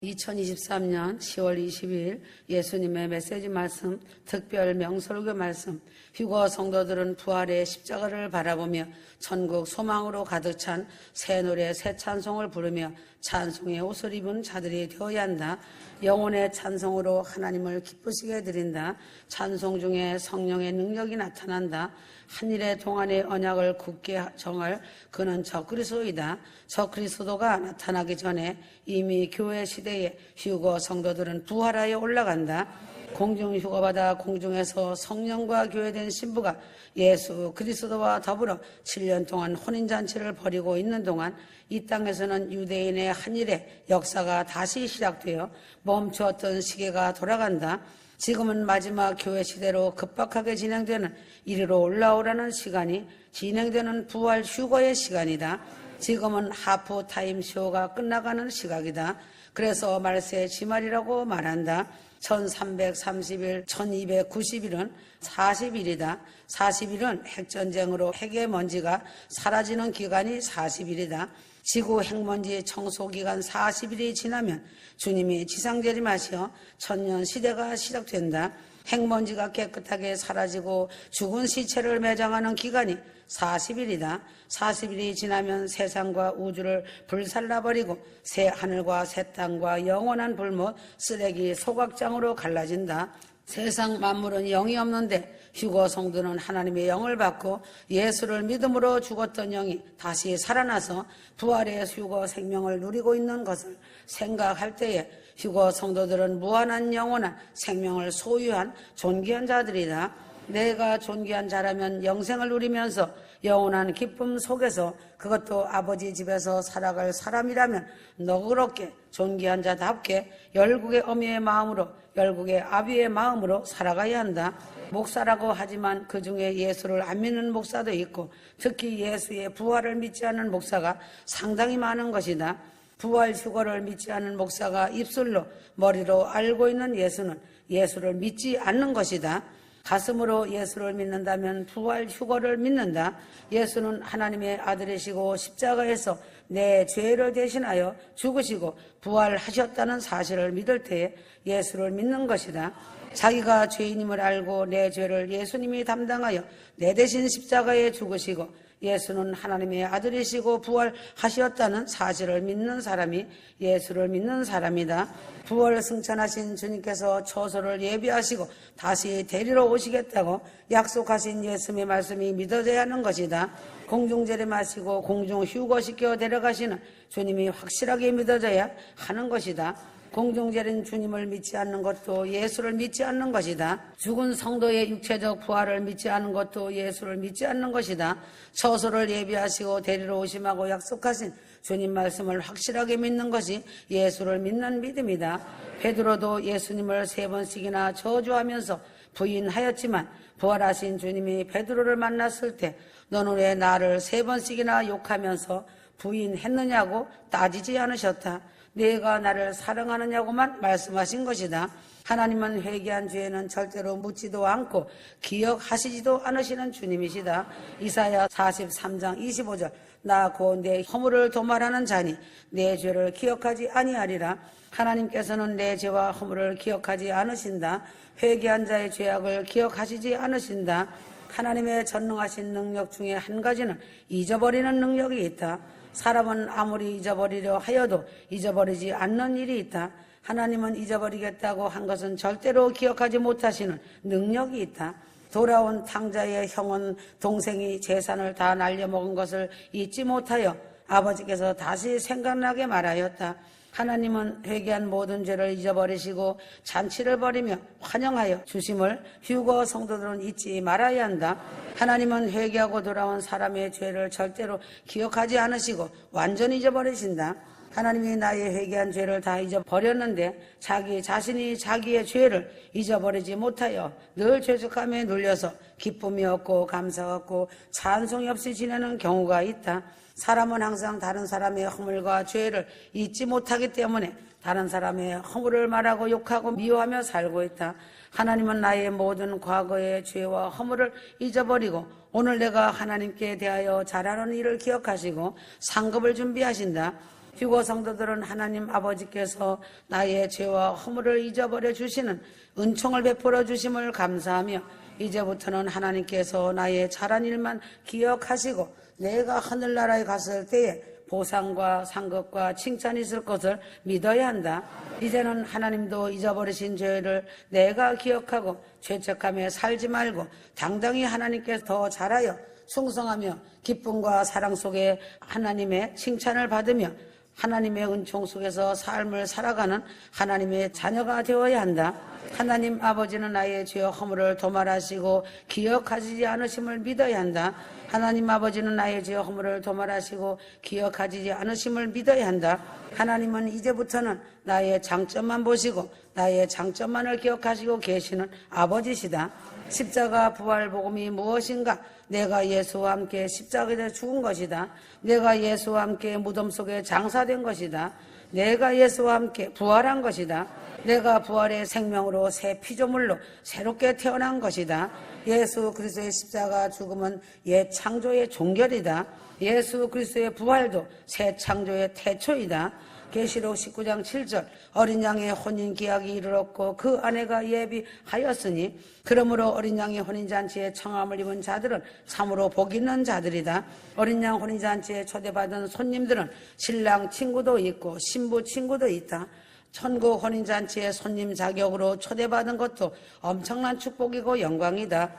2023년 10월 20일 예수님의 메시지 말씀, 특별 명설교 말씀. 휴거 성도들은 부활의 십자가를 바라보며 천국 소망으로 가득 찬 새 노래, 새 찬송을 부르며 찬송의 옷을 입은 자들이 되어야 한다. 영혼의 찬송으로 하나님을 기쁘시게 드린다. 찬송 중에 성령의 능력이 나타난다. 한일의 동안의 언약을 굳게 정할 그는 적그리스도이다. 적그리스도가 나타나기 전에 이미 교회 시대에 휴거 성도들은 부활하여 올라간다. 공중 휴거받아 공중에서 성령과 교회된 신부가 예수 그리스도와 더불어 7년 동안 혼인잔치를 벌이고 있는 동안 이 땅에서는 유대인의 한일의 역사가 다시 시작되어 멈추었던 시계가 돌아간다. 지금은 마지막 교회 시대로 급박하게 진행되는 이리로 올라오라는 시간이 진행되는 부활 휴거의 시간이다. 지금은 하프타임 쇼가 끝나가는 시각이다. 그래서 말세 지말이라고 말한다. 1330일, 1290일은 40일이다. 40일은 핵전쟁으로 핵의 먼지가 사라지는 기간이 40일이다. 지구 핵먼지 청소기간 40일이 지나면 주님이 지상재림하시어 천년 시대가 시작된다. 핵먼지가 깨끗하게 사라지고 죽은 시체를 매장하는 기간이 40일이다. 40일이 지나면 세상과 우주를 불살라버리고 새 하늘과 새 땅과 영원한 불못, 쓰레기 소각장으로 갈라진다. 세상 만물은 영이 없는데 휴거 성도는 하나님의 영을 받고 예수를 믿음으로 죽었던 영이 다시 살아나서 부활의 휴거 생명을 누리고 있는 것을 생각할 때에 휴거 성도들은 무한한 영원한 생명을 소유한 존귀한 자들이다. 내가 존귀한 자라면 영생을 누리면서 영원한 기쁨 속에서 그것도 아버지 집에서 살아갈 사람이라면 너그럽게 존귀한 자답게 열국의 어미의 마음으로 열국의 아비의 마음으로 살아가야 한다. 목사라고 하지만 그 중에 예수를 안 믿는 목사도 있고 특히 예수의 부활을 믿지 않는 목사가 상당히 많은 것이다. 부활 휴거를 믿지 않는 목사가 입술로 머리로 알고 있는 예수는 예수를 믿지 않는 것이다. 가슴으로 예수를 믿는다면 부활 휴거를 믿는다. 예수는 하나님의 아들이시고 십자가에서 내 죄를 대신하여 죽으시고 부활하셨다는 사실을 믿을 때에 예수를 믿는 것이다. 자기가 죄인임을 알고 내 죄를 예수님이 담당하여 내 대신 십자가에 죽으시고 예수는 하나님의 아들이시고 부활하셨다는 사실을 믿는 사람이 예수를 믿는 사람이다. 부활 승천하신 주님께서 처소를 예비하시고 다시 데리러 오시겠다고 약속하신 예수님의 말씀이 믿어져야 하는 것이다. 공중재림하시고 공중 휴거시켜 데려가시는 주님이 확실하게 믿어져야 하는 것이다. 공중재림 주님을 믿지 않는 것도 예수를 믿지 않는 것이다. 죽은 성도의 육체적 부활을 믿지 않는 것도 예수를 믿지 않는 것이다. 처소를 예비하시고 데리러 오심하고 약속하신 주님 말씀을 확실하게 믿는 것이 예수를 믿는 믿음이다. 베드로도 예수님을 3번씩이나 저주하면서 부인하였지만 부활하신 주님이 베드로를 만났을 때 너는 왜 나를 3번씩이나 욕하면서 부인했느냐고 따지지 않으셨다. 내가 나를 사랑하느냐고만 말씀하신 것이다. 하나님은 회개한 죄에는 절대로 묻지도 않고 기억하시지도 않으시는 주님이시다. 이사야 43장 25절 나 곧 내 허물을 도말하는 자니 내 죄를 기억하지 아니하리라. 하나님께서는 내 죄와 허물을 기억하지 않으신다. 회개한 자의 죄악을 기억하시지 않으신다. 하나님의 전능하신 능력 중에 한 가지는 잊어버리는 능력이 있다. 사람은 아무리 잊어버리려 하여도 잊어버리지 않는 일이 있다. 하나님은 잊어버리겠다고 한 것은 절대로 기억하지 못하시는 능력이 있다. 돌아온 탕자의 형은 동생이 재산을 다 날려먹은 것을 잊지 못하여 아버지께서 다시 생각나게 말하였다. 하나님은 회개한 모든 죄를 잊어버리시고 잔치를 벌이며 환영하여 주심을 휴거 성도들은 잊지 말아야 한다. 하나님은 회개하고 돌아온 사람의 죄를 절대로 기억하지 않으시고 완전히 잊어버리신다. 하나님이 나의 회개한 죄를 다 잊어버렸는데 자기 자신이 자기의 죄를 잊어버리지 못하여 늘 죄책감에 눌려서 기쁨이 없고 감사 없고 찬송이 없이 지내는 경우가 있다. 사람은 항상 다른 사람의 허물과 죄를 잊지 못하기 때문에 다른 사람의 허물을 말하고 욕하고 미워하며 살고 있다. 하나님은 나의 모든 과거의 죄와 허물을 잊어버리고 오늘 내가 하나님께 대하여 잘하는 일을 기억하시고 상급을 준비하신다. 휴거 성도들은 하나님 아버지께서 나의 죄와 허물을 잊어버려 주시는 은총을 베풀어 주심을 감사하며 이제부터는 하나님께서 나의 잘한 일만 기억하시고 내가 하늘나라에 갔을 때에 보상과 상급과 칭찬이 있을 것을 믿어야 한다. 이제는 하나님도 잊어버리신 죄를 내가 기억하고 죄책감에 살지 말고 당당히 하나님께 더 잘하여 충성하며 기쁨과 사랑 속에 하나님의 칭찬을 받으며 하나님의 은총 속에서 삶을 살아가는 하나님의 자녀가 되어야 한다. 하나님 아버지는 나의 죄와 허물을 도말하시고 기억하시지 않으심을 믿어야 한다. 하나님 아버지는 나의 죄와 허물을 도말하시고 기억하지 않으심을 믿어야 한다. 하나님은 이제부터는 나의 장점만 보시고 나의 장점만을 기억하시고 계시는 아버지시다. 십자가 부활 복음이 무엇인가? 내가 예수와 함께 십자가에 죽은 것이다. 내가 예수와 함께 무덤 속에 장사된 것이다. 내가 예수와 함께 부활한 것이다. 내가 부활의 생명으로 새 피조물로 새롭게 태어난 것이다. 예수 그리스도의 십자가 죽음은 옛 창조의 종결이다. 예수 그리스도의 부활도 새 창조의 태초이다. 계시록 19장 7절 어린 양의 혼인 기약이 이르렀고 그 아내가 예비하였으니 그러므로 어린 양의 혼인잔치에 청함을 입은 자들은 참으로 복 있는 자들이다. 어린 양 혼인잔치에 초대받은 손님들은 신랑 친구도 있고 신부 친구도 있다. 천국 혼인잔치에 손님 자격으로 초대받은 것도 엄청난 축복이고 영광이다.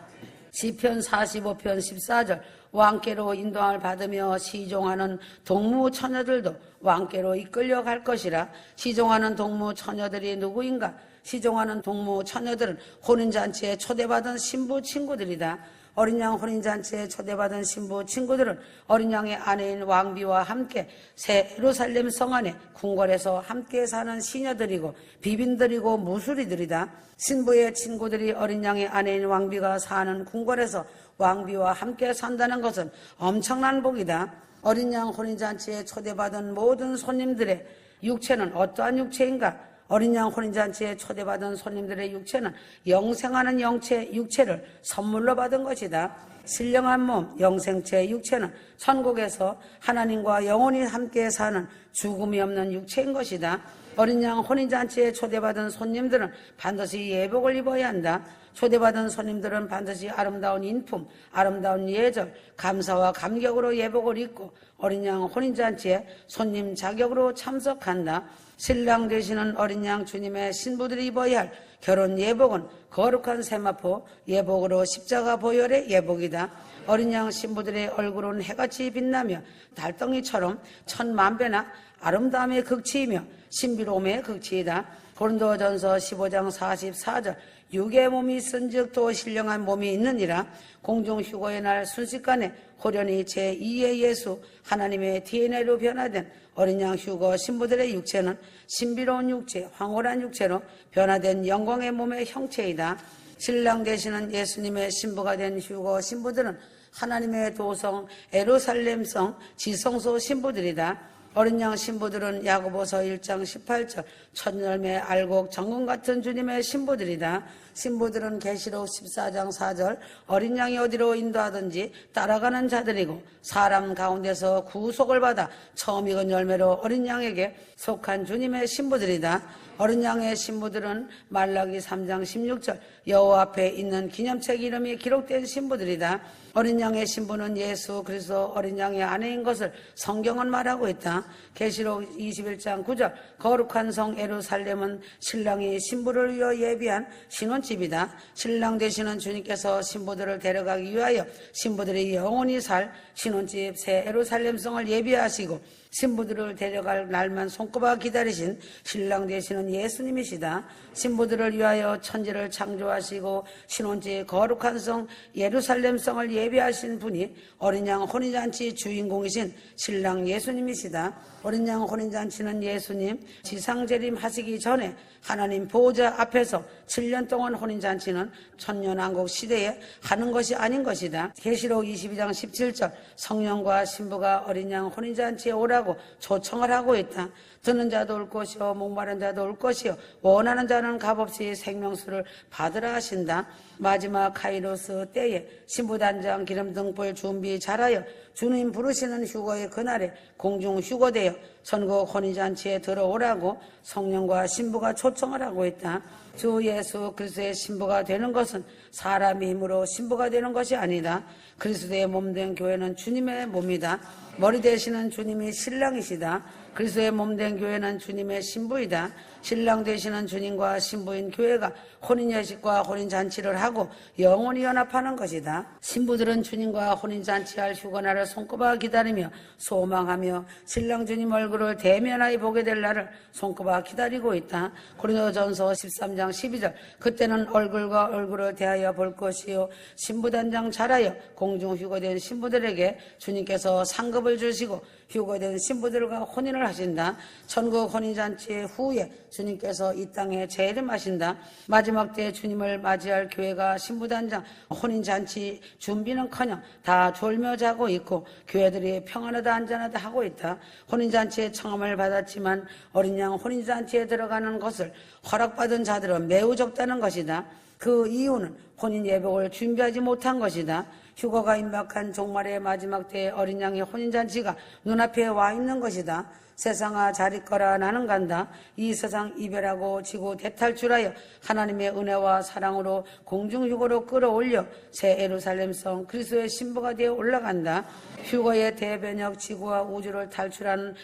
시편 45편 14절 왕께로 인도함을 받으며 시종하는 동무 처녀들도 왕께로 이끌려 갈 것이라. 시종하는 동무 처녀들이 누구인가? 시종하는 동무 처녀들은 혼인잔치에 초대받은 신부 친구들이다. 어린 양 혼인잔치에 초대받은 신부 친구들은 어린 양의 아내인 왕비와 함께 새 예루살렘 성 안에 궁궐에서 함께 사는 시녀들이고 비빈들이고 무수리들이다. 신부의 친구들이 어린 양의 아내인 왕비가 사는 궁궐에서 왕비와 함께 산다는 것은 엄청난 복이다. 어린 양 혼인잔치에 초대받은 모든 손님들의 육체는 어떠한 육체인가? 어린 양 혼인잔치에 초대받은 손님들의 육체는 영생하는 육체를 선물로 받은 것이다. 신령한 몸, 영생체 육체는 천국에서 하나님과 영원히 함께 사는 죽음이 없는 육체인 것이다. 어린 양 혼인잔치에 초대받은 손님들은 반드시 예복을 입어야 한다. 초대받은 손님들은 반드시 아름다운 인품, 아름다운 예절, 감사와 감격으로 예복을 입고 어린 양 혼인잔치에 손님 자격으로 참석한다. 신랑 되시는 어린 양 주님의 신부들이 입어야 할 결혼 예복은 거룩한 세마포 예복으로 십자가 보혈의 예복이다. 어린 양 신부들의 얼굴은 해같이 빛나며 달덩이처럼 천만배나 아름다움의 극치이며 신비로움의 극치이다. 고린도전서 15장 44절 육의 몸이 있은즉 또 신령한 몸이 있느니라. 공중휴거의 날 순식간에 호련히 제2의 예수 하나님의 DNA로 변화된 어린 양 휴거 신부들의 육체는 신비로운 육체, 황홀한 육체로 변화된 영광의 몸의 형체이다. 신랑 되시는 예수님의 신부가 된 휴거 신부들은 하나님의 도성 예루살렘성 지성소 신부들이다. 어린 양 신부들은 야고보서 1장 18절 첫열매 알곡 정금 같은 주님의 신부들이다. 신부들은 계시록 14장 4절 어린 양이 어디로 인도하든지 따라가는 자들이고 사람 가운데서 구속을 받아 처음 익은 열매로 어린 양에게 속한 주님의 신부들이다. 어린 양의 신부들은 말라기 3장 16절 여호와 앞에 있는 기념책 이름이 기록된 신부들이다. 어린 양의 신부는 예수 그리스도 어린 양의 아내인 것을 성경은 말하고 있다. 계시록 21장 9절 거룩한 성 예루살렘은 신랑이 신부를 위하여 예비한 신혼집이다. 신랑 되시는 주님께서 신부들을 데려가기 위하여 신부들이 영원히 살 신혼집 새 예루살렘 성을 예비하시고 신부들을 데려갈 날만 손꼽아 기다리신 신랑 되시는 예수님이시다. 신부들을 위하여 천지를 창조하시고 신혼집 거룩한 성 예루살렘 성을 예비하신 분이 어린 양 혼인잔치 주인공이신 신랑 예수님이시다. 어린 양 혼인잔치는 예수님 지상재림 하시기 전에 하나님 보호자 앞에서 7년 동안 혼인잔치는 천년왕국 시대에 하는 것이 아닌 것이다. 계시록 22장 17절 성령과 신부가 어린 양 혼인잔치에 오라고 초청을 하고 있다. 듣는 자도 올 것이요 목마른 자도 올 것이요 원하는 자는 값없이 생명수를 받으라 하신다. 마지막 카이로스 때에 신부단장 기름등불 준비 잘하여 주님 부르시는 휴거의 그날에 공중 휴거되어 전국 혼인잔치에 들어오라고 성령과 신부가 초청을 하고 있다. 주 예수 그리스도의 신부가 되는 것은 사람의 힘으로 신부가 되는 것이 아니다. 그리스도의 몸된 교회는 주님의 몸이다. 머리 되시는 주님이 신랑이시다. 그리스도의 몸된 교회는 주님의 신부이다. 신랑 되시는 주님과 신부인 교회가 혼인예식과 혼인잔치를 하고 영원히 연합하는 것이다. 신부들은 주님과 혼인잔치할 휴거날을 손꼽아 기다리며 소망하며 신랑 주님 얼굴을 대면하여 보게 될 날을 손꼽아 기다리고 있다. 고린도전서 13장 12절 그때는 얼굴과 얼굴을 대하여 볼 것이요 신부단장 잘하여 공중 휴거된 신부들에게 주님께서 상급을 주시고 휴거된 신부들과 혼인을 하신다. 천국 혼인잔치 후에 주님께서 이 땅에 재림하신다. 마지막 때 주님을 맞이할 교회가 신부단장 혼인잔치 준비는커녕 다 졸며 자고 있고 교회들이 평안하다 안전하다 하고 있다. 혼인잔치의 청함을 받았지만 어린 양 혼인잔치에 들어가는 것을 허락받은 자들은 매우 적다는 것이다. 그 이유는 혼인 예복을 준비하지 못한 것이다. 휴거가 임박한 종말의 마지막 때에 어린 양의 혼인잔치가 눈앞에 와 있는 것이다. 세상아 잘 있거라 나는 간다. 이 세상 이별하고 지구 대탈출하여 하나님의 은혜와 사랑으로 공중휴거로 끌어올려 새 예루살렘성 그리스도의 신부가 되어 올라간다. 휴거의 대변역 지구와 우주를 탈출하는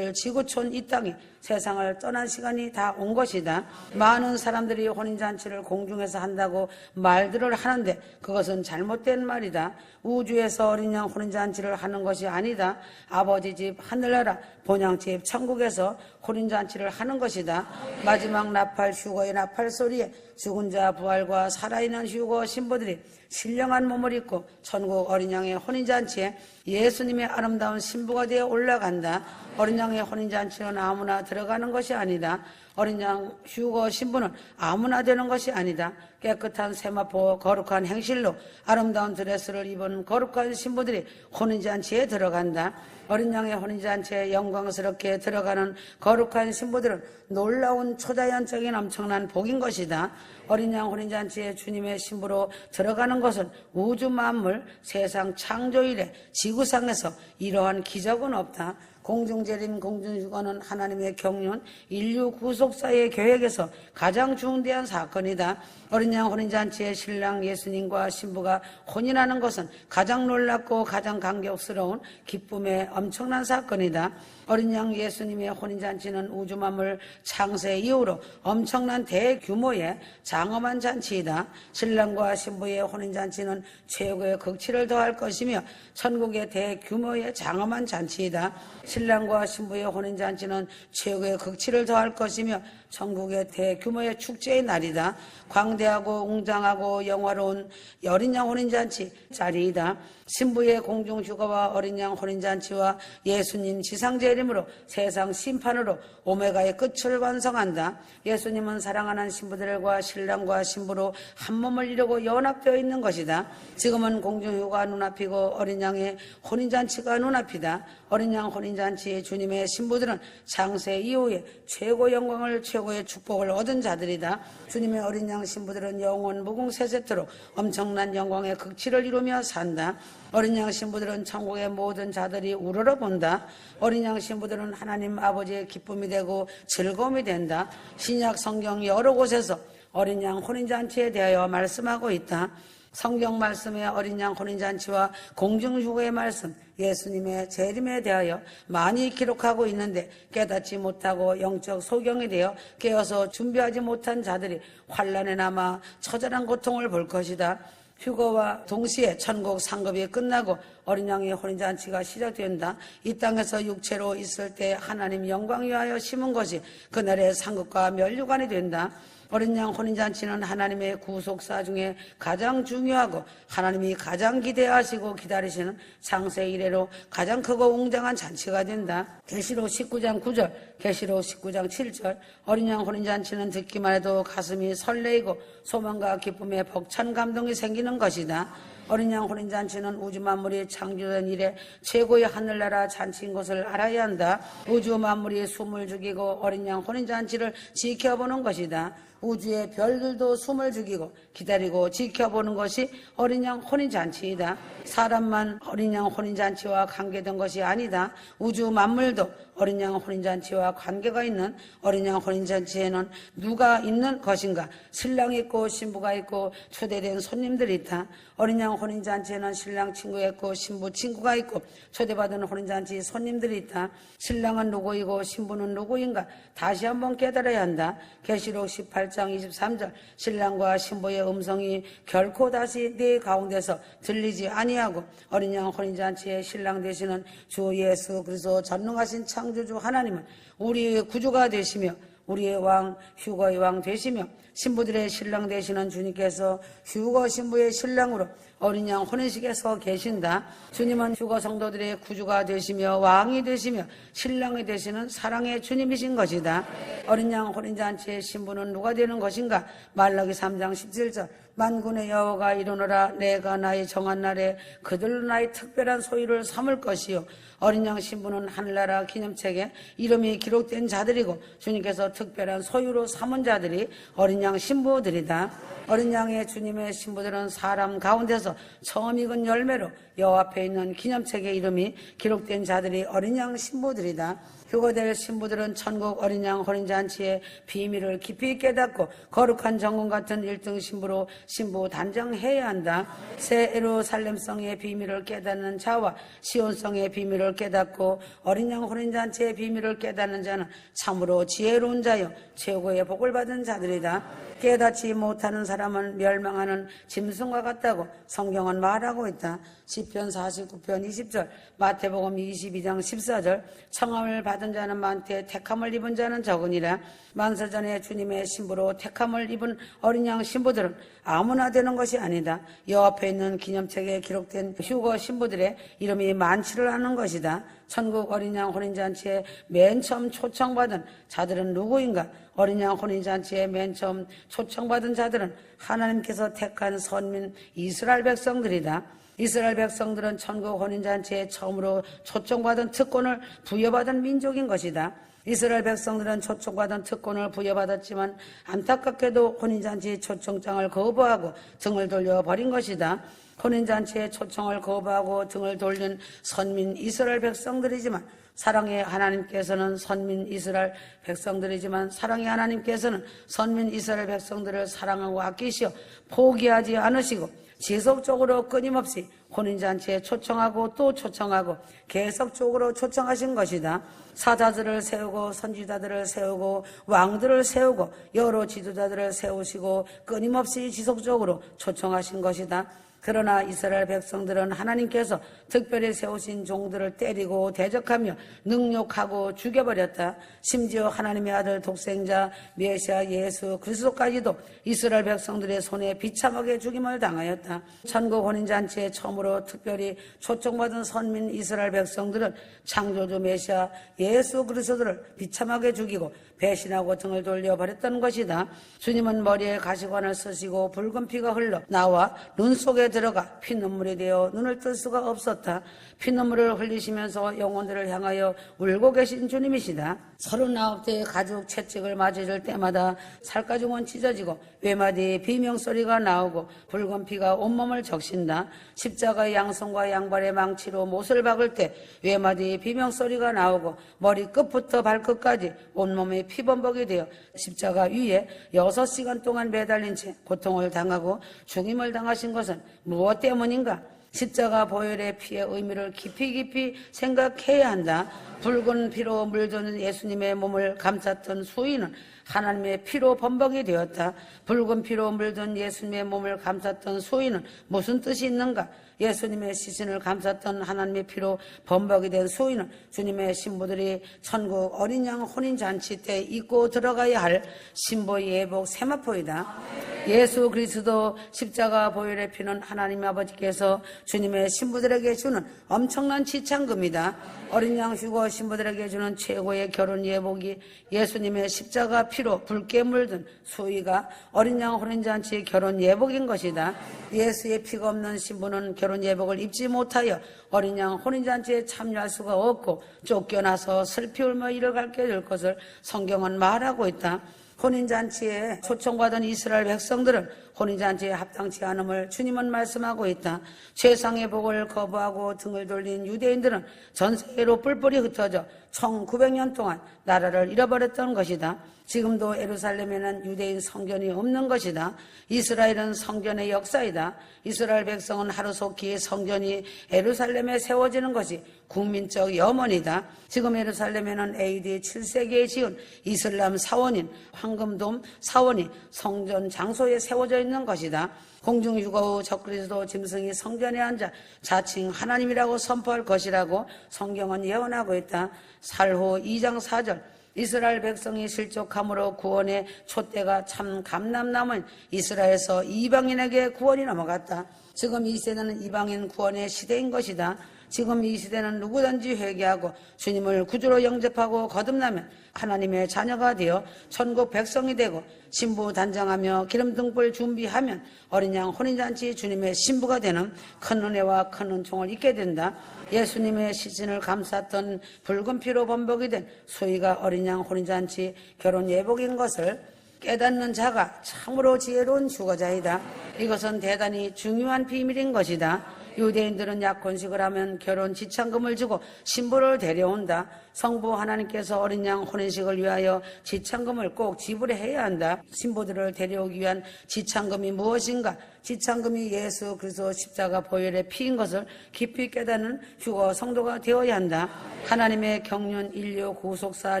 지구촌 이 땅이 세상을 떠난 시간이 다 온 것이다. 많은 사람들이 혼인잔치를 공중에서 한다고 말들을 하는데 그것은 잘못된 말이다. 우주에서 어린 양 혼인잔치를 하는 것이 아니다. 아버지 집 하늘나라 본향집 천국에서 혼인잔치를 하는 것이다. 마지막 나팔 휴거의 나팔 소리에 죽은 자 부활과 살아있는 휴거 신부들이 신령한 몸을 입고 천국 어린 양의 혼인잔치에 예수님의 아름다운 신부가 되어 올라간다. 어린 양의 혼인잔치는 아무나 들어가는 것이 아니다. 어린 양 휴거 신부는 아무나 되는 것이 아니다. 깨끗한 세마포 거룩한 행실로 아름다운 드레스를 입은 거룩한 신부들이 혼인잔치에 들어간다. 어린 양의 혼인잔치에 영광스럽게 들어가는 거룩한 신부들은 놀라운 초자연적인 엄청난 복인 것이다. 어린 양 혼인잔치에 주님의 신부로 들어가는 것은 우주 만물 세상 창조 이래 지구상에서 이러한 기적은 없다. 공중재림 공중휴거는 하나님의 경륜 인류 구속사의 계획에서 가장 중대한 사건이다. 어린 양 혼인잔치에 신랑 예수님과 신부가 혼인하는 것은 가장 놀랍고 가장 감격스러운 기쁨의 엄청난 사건이다. 어린 양 예수님의 혼인잔치는 우주 만물 창세 이후로 엄청난 대규모의 장엄한 잔치이다. 신랑과 신부의 혼인잔치는 최고의 극치를 더할 것이며 천국의 대규모의 장엄한 잔치이다. 신랑과 신부의 혼인잔치는 최고의 극치를 더할 것이며 천국의 대규모의 축제의 날이다. 광대하고 웅장하고 영화로운 어린 양 혼인잔치 자리이다. 신부의 공중휴거와 어린 양 혼인잔치와 예수님 지상재림으로 세상 심판으로 오메가의 끝을 완성한다. 예수님은 사랑하는 신부들과 신랑과 신부로 한 몸을 이루고 연합되어 있는 것이다. 지금은 공중휴거가 눈앞이고 어린 양의 혼인잔치가 눈앞이다. 어린 양 혼인잔치의 주님의 신부들은 창세 이후에 최고 영광을 최고의 축복을 얻은 자들이다. 주님의 어린 양 신부들은 영원 무궁세세토록 엄청난 영광의 극치를 이루며 산다. 어린 양 신부들은 천국의 모든 자들이 우러러본다. 어린 양 신부들은 하나님 아버지의 기쁨이 되고 즐거움이 된다. 신약 성경 여러 곳에서 어린 양 혼인잔치에 대하여 말씀하고 있다. 성경 말씀의 어린 양 혼인잔치와 공중휴거의 말씀, 예수님의 재림에 대하여 많이 기록하고 있는데 깨닫지 못하고 영적 소경이 되어 깨어서 준비하지 못한 자들이 환난에 남아 처절한 고통을 볼 것이다. 휴거와 동시에 천국 상급이 끝나고 어린 양의 혼인잔치가 시작된다. 이 땅에서 육체로 있을 때 하나님 영광 위하여 심은 것이 그날의 상급과 멸류관이 된다. 어린 양 혼인잔치는 하나님의 구속사 중에 가장 중요하고 하나님이 가장 기대하시고 기다리시는 창세 이래로 가장 크고 웅장한 잔치가 된다. 계시록 19장 9절, 계시록 19장 7절 어린 양 혼인잔치는 듣기만 해도 가슴이 설레이고 소망과 기쁨에 벅찬 감동이 생기는 것이다. 어린 양 혼인잔치는 우주 만물이 창조된 이래 최고의 하늘나라 잔치인 것을 알아야 한다. 우주 만물이 숨을 죽이고 어린 양 혼인잔치를 지켜보는 것이다. 우주의 별들도 숨을 죽이고 기다리고 지켜보는 것이 어린 양 혼인잔치이다. 사람만 어린 양 혼인잔치와 관계된 것이 아니다. 우주 만물도 어린 양 혼인잔치와 관계가 있는 어린 양 혼인잔치에는 누가 있는 것인가? 신랑이 있고 신부가 있고 초대된 손님들이 있다. 어린 양 혼인잔치에는 신랑 친구가 있고 신부 친구가 있고 초대받은 혼인잔치 손님들이 있다. 신랑은 누구이고 신부는 누구인가? 다시 한번 깨달아야 한다. 계시록 18장 23절 신랑과 신부의 음성이 결코 다시 네 가운데서 들리지 아니하고 어린 양 혼인잔치의 신랑 되시는 주 예수 그리스도 전능하신 창조주 하나님은 우리의 구주가 되시며 우리의 왕 휴거의 왕 되시며 신부들의 신랑 되시는 주님께서 휴거 신부의 신랑으로 어린 양 혼인식에 서 계신다. 주님은 휴거 성도들의 구주가 되시며 왕이 되시며 신랑이 되시는 사랑의 주님이신 것이다. 어린 양 혼인잔치의 신부는 누가 되는 것인가? 말라기 3장 17절 만군의 여호와가 이르노라 내가 나의 정한 날에 그들로 나의 특별한 소유를 삼을 것이요 어린 양 신부는 하늘나라 기념책에 이름이 기록된 자들이고 주님께서 특별한 소유로 삼은 자들이 어린 양 신부들이다. 어린 양의 주님의 신부들은 사람 가운데서 처음 익은 열매로 여호와 앞에 있는 기념책에 이름이 기록된 자들이 어린 양 신부들이다. 휴거될 신부들은 천국 어린 양 혼인잔치의 비밀을 깊이 깨닫고 거룩한 정금 같은 1등 신부로 신부 단정해야 한다. 새 예루살렘성의 비밀을 깨닫는 자와 시온성의 비밀을 깨닫고 어린 양 혼인잔치의 비밀을 깨닫는 자는 참으로 지혜로운 자요 최고의 복을 받은 자들이다. 깨닫지 못하는 사람은 멸망하는 짐승과 같다고 성경은 말하고 있다. 시편 49편 20절 마태복음 22장 14절 청함을 받은 자는 많되 택함을 입은 자는 적으니라. 만세전에 주님의 신부로 택함을 입은 어린 양 신부들은 아무나 되는 것이 아니다. 여 앞에 있는 기념책에 기록된 휴거 신부들의 이름이 많지를 않은 것이다. 천국 어린 양 혼인잔치에 맨 처음 초청받은 자들은 누구인가? 어린 양 혼인잔치에 맨 처음 초청받은 자들은 하나님께서 택한 선민 이스라엘 백성들이다. 이스라엘 백성들은 천국 혼인잔치에 처음으로 초청받은 특권을 부여받은 민족인 것이다. 이스라엘 백성들은 초청받은 특권을 부여받았지만 안타깝게도 혼인잔치 초청장을 거부하고 등을 돌려버린 것이다. 혼인잔치의 초청을 거부하고 등을 돌린 선민 이스라엘 백성들이지만 사랑의 하나님께서는 선민 이스라엘 백성들이지만 사랑의 하나님께서는 선민 이스라엘 백성들을 사랑하고 아끼시어 포기하지 않으시고 지속적으로 끊임없이 혼인잔치에 초청하고 또 초청하고 계속적으로 초청하신 것이다. 사자들을 세우고 선지자들을 세우고 왕들을 세우고 여러 지도자들을 세우시고 끊임없이 지속적으로 초청하신 것이다. 그러나 이스라엘 백성들은 하나님께서 특별히 세우신 종들을 때리고 대적하며 능욕하고 죽여버렸다. 심지어 하나님의 아들 독생자 메시아 예수 그리스도까지도 이스라엘 백성들의 손에 비참하게 죽임을 당하였다. 천국 혼인잔치에 처음으로 특별히 초청받은 선민 이스라엘 백성들은 창조주 메시아 예수 그리스도를 비참하게 죽이고 배신하고 등을 돌려버렸던 것이다. 주님은 머리에 가시관을 쓰시고 붉은 피가 흘러 나와 눈 속에 들어가 피눈물이 되어 눈을 뜰 수가 없었다. 피눈물을 흘리시면서 영혼들을 향하여 울고 계신 주님이시다. 39대의 가죽 채찍을 맞으실 때마다 살가죽은 찢어지고 외마디 비명소리가 나오고 붉은 피가 온몸을 적신다. 십자가의 양손과 양발의 망치로 못을 박을 때 외마디 비명소리가 나오고 머리끝부터 발끝까지 온몸이 피범벅이 되어 십자가 위에 6시간 동안 매달린 채 고통을 당하고 죽임을 당하신 것은 무엇 때문인가? 십자가 보혈의 피의 의미를 깊이 생각해야 한다. 붉은 피로 물드는 예수님의 몸을 감쌌던 수인은 하나님의 피로 범벅이 되었다. 붉은 피로 물든 예수님의 몸을 감쌌던 수인은 무슨 뜻이 있는가? 예수님의 시신을 감쌌던 하나님의 피로 범벅이 된 수인은 주님의 신부들이 천국 어린 양 혼인잔치 때 입고 들어가야 할 신부 예복 세마포이다. 예수 그리스도 십자가 보혈의 피는 하나님 아버지께서 주님의 신부들에게 주는 엄청난 지참금이다. 어린 양 휴거 신부들에게 주는 최고의 결혼 예복이 예수님의 십자가 피로 붉게 물든 수의가 어린 양 혼인잔치의 결혼 예복인 것이다. 예수의 피가 없는 신부는 결혼 예복을 입지 못하여 어린 양 혼인잔치에 참여할 수가 없고 쫓겨나서 슬피 울며 이를 갈게 될 것을 성경은 말하고 있다. 혼인잔치에 초청받은 이스라엘 백성들은 혼인잔치에 합당치 않음을 주님은 말씀하고 있다. 최상의 복을 거부하고 등을 돌린 유대인들은 전 세계로 뿔뿔이 흩어져 1900년 동안 나라를 잃어버렸던 것이다. 지금도 예루살렘에는 유대인 성전이 없는 것이다. 이스라엘은 성전의 역사이다. 이스라엘 백성은 하루속히 성전이 예루살렘에 세워지는 것이 국민적 염원이다. 지금 예루살렘에는 AD 7세기에 지은 이슬람 사원인 황금돔 사원이 성전 장소에 세워져 있는 것이다. 공중휴거 후 적그리스도 짐승이 성전에 앉아 자칭 하나님이라고 선포할 것이라고 성경은 예언하고 있다. 살호 2장 4절 이스라엘 백성이 실족함으로 구원의 촛대가 참 감람나무인 이스라엘에서 이방인에게 구원이 넘어갔다. 지금 이 시대는 이방인 구원의 시대인 것이다. 지금 이 시대는 누구든지 회개하고 주님을 구주로 영접하고 거듭나면 하나님의 자녀가 되어 천국 백성이 되고 신부 단장하며 기름 등불 준비하면 어린 양 혼인잔치 주님의 신부가 되는 큰 은혜와 큰 은총을 잊게 된다. 예수님의 시신을 감쌌던 붉은 피로 범벅이 된 소위가 어린 양 혼인잔치 결혼 예복인 것을 깨닫는 자가 참으로 지혜로운 주거자이다. 이것은 대단히 중요한 비밀인 것이다. 유대인들은 약혼식을 하면 결혼 지참금을 주고 신부를 데려온다. 성부 하나님께서 어린 양 혼인식을 위하여 지참금을 꼭 지불해야 한다. 신부들을 데려오기 위한 지참금이 무엇인가? 지참금이 예수 그리스도 십자가 보혈의 피인 것을 깊이 깨닫는 휴거 성도가 되어야 한다. 하나님의 경륜 인류 구속사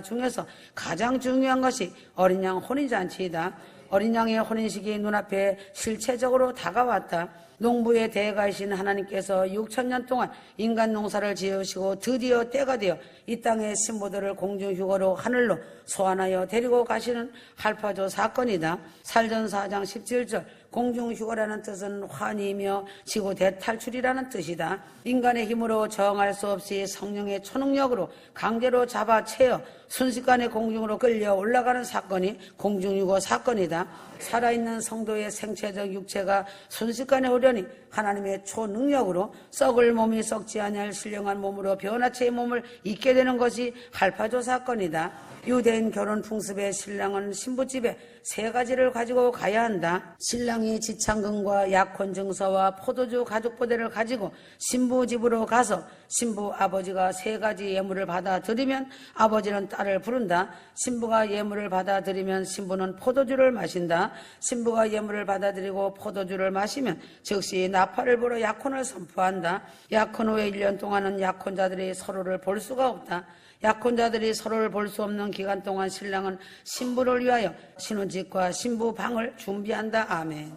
중에서 가장 중요한 것이 어린 양 혼인잔치이다. 어린 양의 혼인식이 눈앞에 실체적으로 다가왔다. 농부의 대가이신 하나님께서 6천년 동안 인간 농사를 지으시고 드디어 때가 되어 이 땅의 신부들을 공중휴거로 하늘로 소환하여 데리고 가시는 할파조 사건이다. 살전 4장 17절 공중휴거라는 뜻은 환희이며 지구 대탈출이라는 뜻이다. 인간의 힘으로 저항할 수 없이 성령의 초능력으로 강제로 잡아채어 순식간에 공중으로 끌려 올라가는 사건이 공중휴거 사건이다. 살아있는 성도의 생체적 육체가 순식간에 오려니 하나님의 초능력으로 썩을 몸이 썩지 아니할 신령한 몸으로 변화체의 몸을 잊게 되는 것이 할파조 사건이다. 유대인 결혼 풍습에 신랑은 신부집에 3가지를 가지고 가야 한다. 신랑이 지참금과 약혼 증서와 포도주 가죽보대를 가지고 신부집으로 가서 신부 아버지가 3가지 예물을 받아들이면 아버지는 딸을 부른다. 신부가 예물을 받아들이면 신부는 포도주를 마신다. 신부가 예물을 받아들이고 포도주를 마시면 즉시 나팔을 불어 약혼을 선포한다. 약혼 후에 1년 동안은 약혼자들이 서로를 볼 수가 없다. 약혼자들이 서로를 볼 수 없는 기간 동안 신랑은 신부를 위하여 신혼집과 신부 방을 준비한다. 아멘.